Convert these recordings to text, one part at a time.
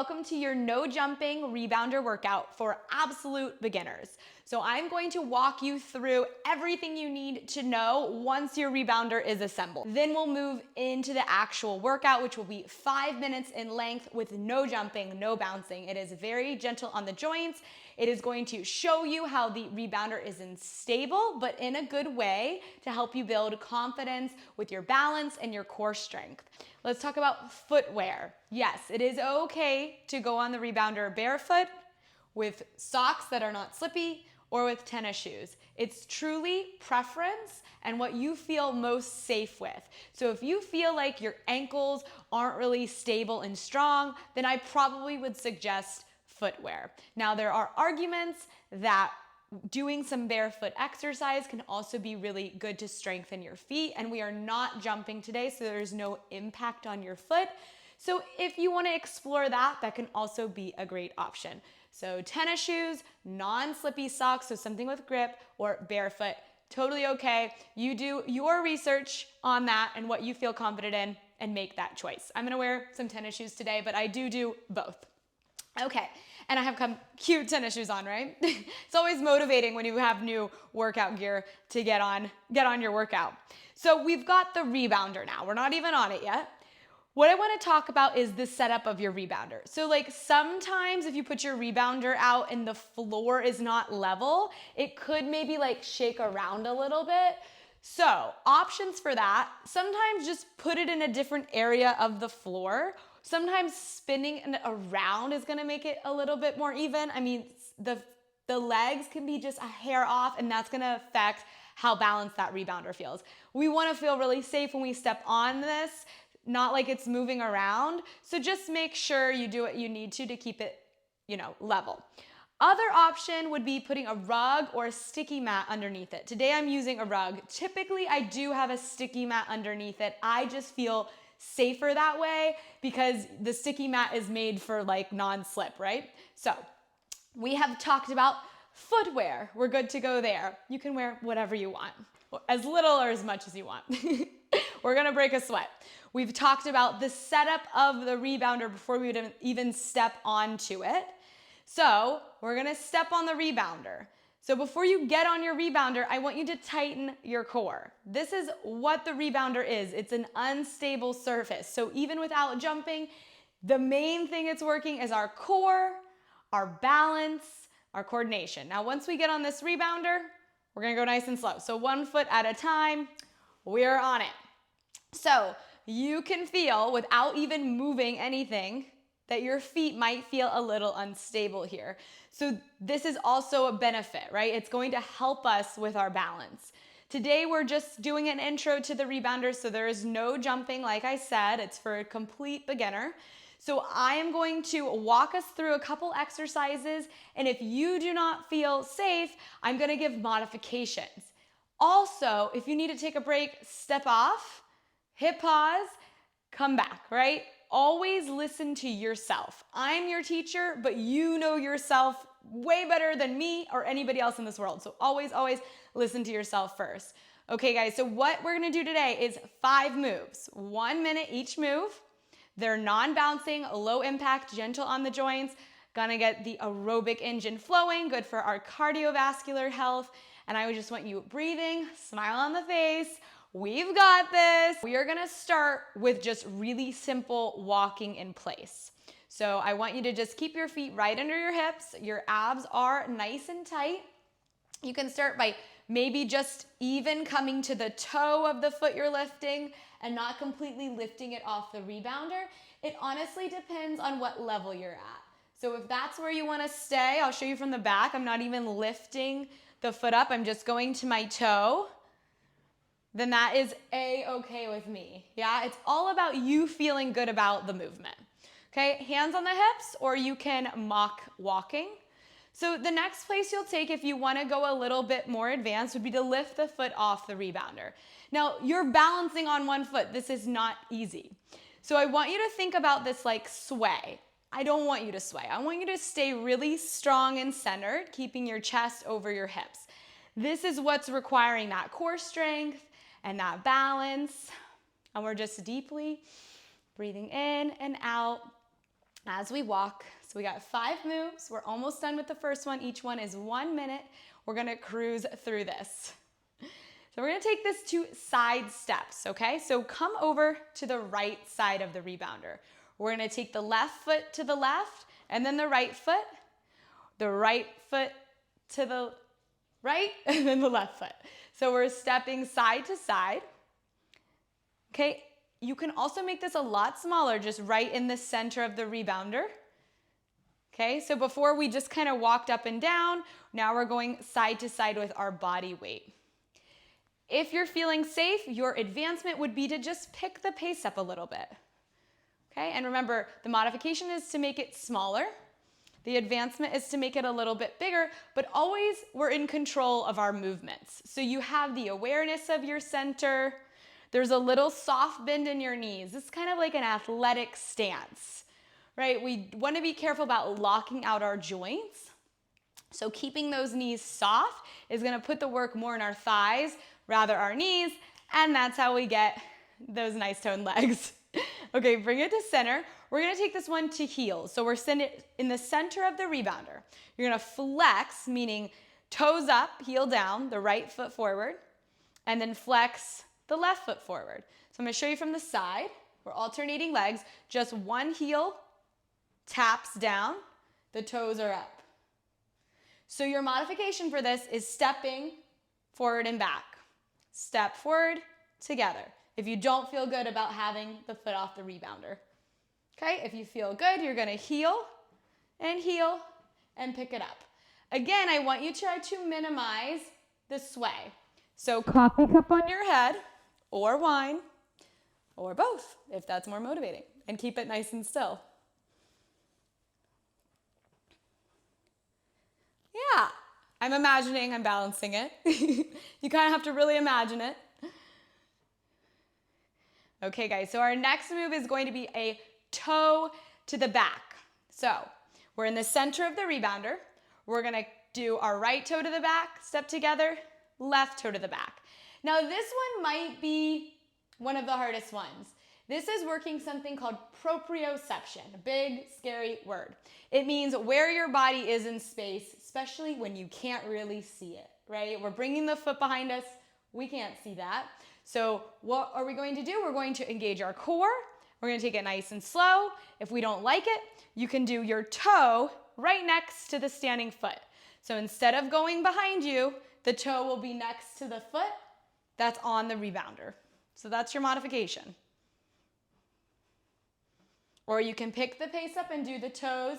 welcome to your no jumping rebounder workout for absolute beginners. So I'm going to walk you through everything you need to know once your rebounder is assembled. Then we'll move into the actual workout, which will be 5 minutes in length with no jumping, no bouncing. It is very gentle on the joints. It is going to show you how the rebounder is stable, but in a good way to help you build confidence with your balance and your core strength. Let's talk about footwear. Yes, it is okay to go on the rebounder barefoot with socks that are not slippy or with tennis shoes. It's truly preference and what you feel most safe with. So if you feel like your ankles aren't really stable and strong, then I probably would suggest footwear. Now, there are arguments that doing some barefoot exercise can also be really good to strengthen your feet, and we are not jumping today, so there's no impact on your foot. So if you want to explore that, that can also be a great option. So tennis shoes, non-slippy socks, so something with grip, or barefoot, totally okay. You do your research on that and what you feel confident in and make that choice. I'm gonna wear some tennis shoes today, but I do both. Okay, and I have cute tennis shoes on, right? It's always motivating when you have new workout gear to get on your workout. So we've got the rebounder now. We're not even on it yet. What I want to talk about is the setup of your rebounder. So like sometimes if you put your rebounder out and the floor is not level, it could maybe like shake around a little bit. So options for that, sometimes just put it in a different area of the floor. Sometimes spinning it around is gonna make it a little bit more even. I mean, the legs can be just a hair off and that's gonna affect how balanced that rebounder feels. We wanna feel really safe when we step on this, not like it's moving around. So just make sure you do what you need to keep it, level. Other option would be putting a rug or a sticky mat underneath it. Today I'm using a rug. Typically I do have a sticky mat underneath it. I just feel safer that way because the sticky mat is made for like non-slip, right? So we have talked about footwear. We're good to go there. You can wear whatever you want, as little or as much as you want. We're gonna break a sweat. We've talked about the setup of the rebounder before we would even step onto it. So we're gonna step on the rebounder. So before you get on your rebounder, I want you to tighten your core. This is what the rebounder is. It's an unstable surface. So even without jumping, the main thing it's working is our core, our balance, our coordination. Now, once we get on this rebounder, we're gonna go nice and slow. So 1 foot at a time, we're on it. So you can feel, without even moving anything, that your feet might feel a little unstable here. So this is also a benefit, right? It's going to help us with our balance. Today we're just doing an intro to the rebounder, so there is no jumping, like I said, it's for a complete beginner. So I am going to walk us through a couple exercises, and if you do not feel safe, I'm gonna give modifications. Also, if you need to take a break, step off, hit pause, come back, right? Always listen to yourself. I'm your teacher, but you know yourself way better than me or anybody else in this world. So always listen to yourself first. Okay, guys, so what we're gonna do today is 5 moves, 1 minute each move. They're non-bouncing, low impact, gentle on the joints, gonna get the aerobic engine flowing, good for our cardiovascular health. And I would just want you breathing, smile on the face. We've got this. We are gonna start with just really simple walking in place. So I want you to just keep your feet right under your hips. Your abs are nice and tight. You can start by maybe just even coming to the toe of the foot you're lifting and not completely lifting it off the rebounder. It honestly depends on what level you're at. So if that's where you wanna stay, I'll show you from the back. I'm not even lifting the foot up. I'm just going to my toe. Then that is A-okay with me. Yeah, it's all about you feeling good about the movement. Okay, hands on the hips, or you can mock walking. So the next place you'll take if you wanna go a little bit more advanced would be to lift the foot off the rebounder. Now, you're balancing on 1 foot. This is not easy. So I want you to think about this like sway. I don't want you to sway. I want you to stay really strong and centered, keeping your chest over your hips. This is what's requiring that core strength and that balance. And we're just deeply breathing in and out. as we walk. So we got 5 moves. We're almost done with the first one. Each one is 1 minute. We're gonna cruise through this. So we're gonna take this to side steps, okay? So come over to the right side of the rebounder. We're gonna take the left foot to the left, and then the right foot to the right, and then the left foot. So we're stepping side to side, okay? You can also make this a lot smaller, just right in the center of the rebounder. Okay, so before we just kind of walked up and down, now we're going side to side with our body weight. If you're feeling safe, your advancement would be to just pick the pace up a little bit. Okay, and remember, the modification is to make it smaller. The advancement is to make it a little bit bigger, but always we're in control of our movements. So you have the awareness of your center. There's a little soft bend in your knees. It's kind of like an athletic stance, right? We want to be careful about locking out our joints. So keeping those knees soft is going to put the work more in our thighs, rather our knees, and that's how we get those nice toned legs. Okay, bring it to center. We're going to take this one to heels. So we're sitting in the center of the rebounder. You're going to flex, meaning toes up, heel down, the right foot forward, and then flex the left foot forward. So I'm going to show you from the side. We're alternating legs. Just one heel taps down, the toes are up. So your modification for this is stepping forward and back. Step forward, together. If you don't feel good about having the foot off the rebounder. Okay, if you feel good, you're gonna heel and pick it up. Again, I want you to try to minimize the sway. So coffee cup on your head, or wine, or both, if that's more motivating. And keep it nice and still. Yeah, I'm imagining I'm balancing it. You kind of have to really imagine it. Okay, guys, so our next move is going to be a toe to the back. So we're in the center of the rebounder. We're gonna do our right toe to the back, step together, left toe to the back. Now this one might be one of the hardest ones. This is working something called proprioception, a big, scary word. It means where your body is in space, especially when you can't really see it, right? We're bringing the foot behind us. We can't see that. So what are we going to do? We're going to engage our core. We're going to take it nice and slow. If we don't like it, you can do your toe right next to the standing foot. So instead of going behind you, the toe will be next to the foot that's on the rebounder. So that's your modification. Or you can pick the pace up and do the toes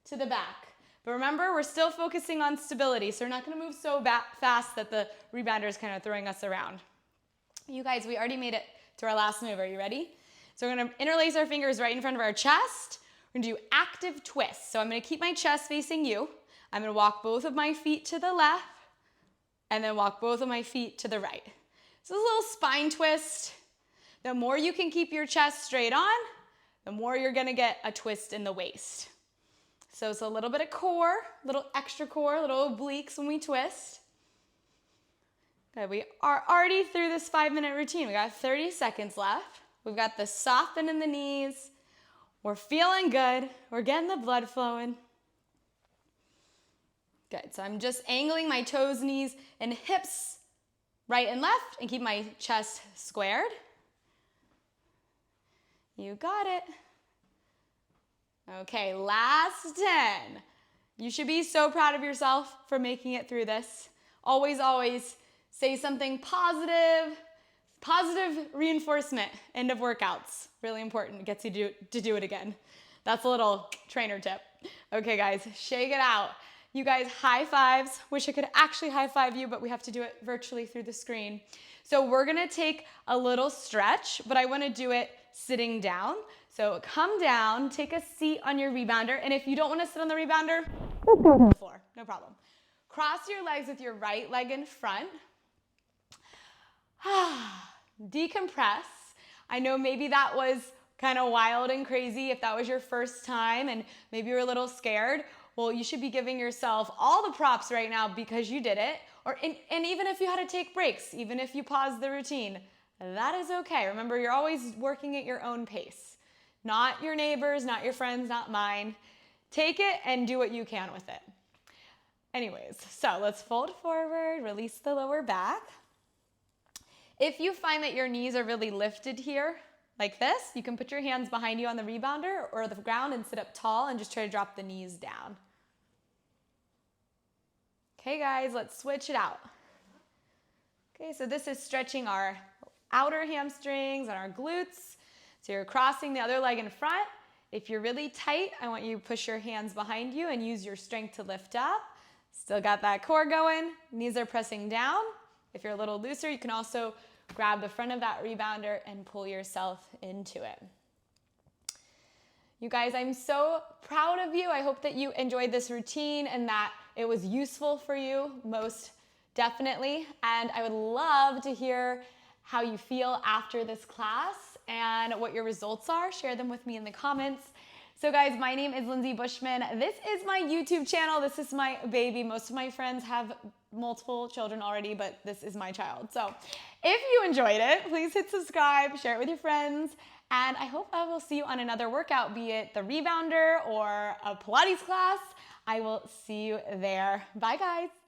to the back. But remember, we're still focusing on stability, so we're not going to move so fast that the rebounder is kind of throwing us around. You guys, we already made it to our last move. Are you ready? So we're going to interlace our fingers right in front of our chest. We're going to do active twists. So I'm going to keep my chest facing you. I'm going to walk both of my feet to the left and then walk both of my feet to the right. So this is a little spine twist. The more you can keep your chest straight on, the more you're going to get a twist in the waist. So it's a little bit of core, little extra core, little obliques when we twist. Okay, we are already through this 5-minute routine. We got 30 seconds left. We've got the soft bend in the knees. We're feeling good. We're getting the blood flowing. Good, so I'm just angling my toes, knees, and hips right and left and keep my chest squared. You got it. Okay, last 10. You should be so proud of yourself for making it through this. Always, always say something positive. Positive reinforcement, end of workouts. Really important, it gets you to do it again. That's a little trainer tip. Okay guys, shake it out. You guys, high fives. Wish I could actually high five you, but we have to do it virtually through the screen. So we're gonna take a little stretch, but I wanna do it sitting down. So come down, take a seat on your rebounder, and if you don't wanna sit on the rebounder, just go to the floor, no problem. Cross your legs with your right leg in front. Decompress. I know maybe that was kind of wild and crazy if that was your first time and maybe you're a little scared. Well, you should be giving yourself all the props right now because you did it. And even if you had to take breaks, even if you paused the routine, that is okay. Remember, you're always working at your own pace. Not your neighbors, not your friends, not mine. Take it and do what you can with it. Anyways, so let's fold forward, release the lower back. If you find that your knees are really lifted here, like this, you can put your hands behind you on the rebounder or the ground and sit up tall and just try to drop the knees down. Okay guys, let's switch it out. Okay, so this is stretching our outer hamstrings and our glutes. So you're crossing the other leg in front. If you're really tight, I want you to push your hands behind you and use your strength to lift up. Still got that core going. Knees are pressing down. If you're a little looser, you can also grab the front of that rebounder and pull yourself into it. You guys, I'm so proud of you. I hope that you enjoyed this routine and that it was useful for you, most definitely. And I would love to hear how you feel after this class and what your results are. Share them with me in the comments. So guys, my name is Lindsay Bushman. This is my YouTube channel. This is my baby. Most of my friends have multiple children already, but this is my child. So if you enjoyed it, please hit subscribe, share it with your friends, and I hope I will see you on another workout, be it the rebounder or a Pilates class. I will see you there. Bye guys.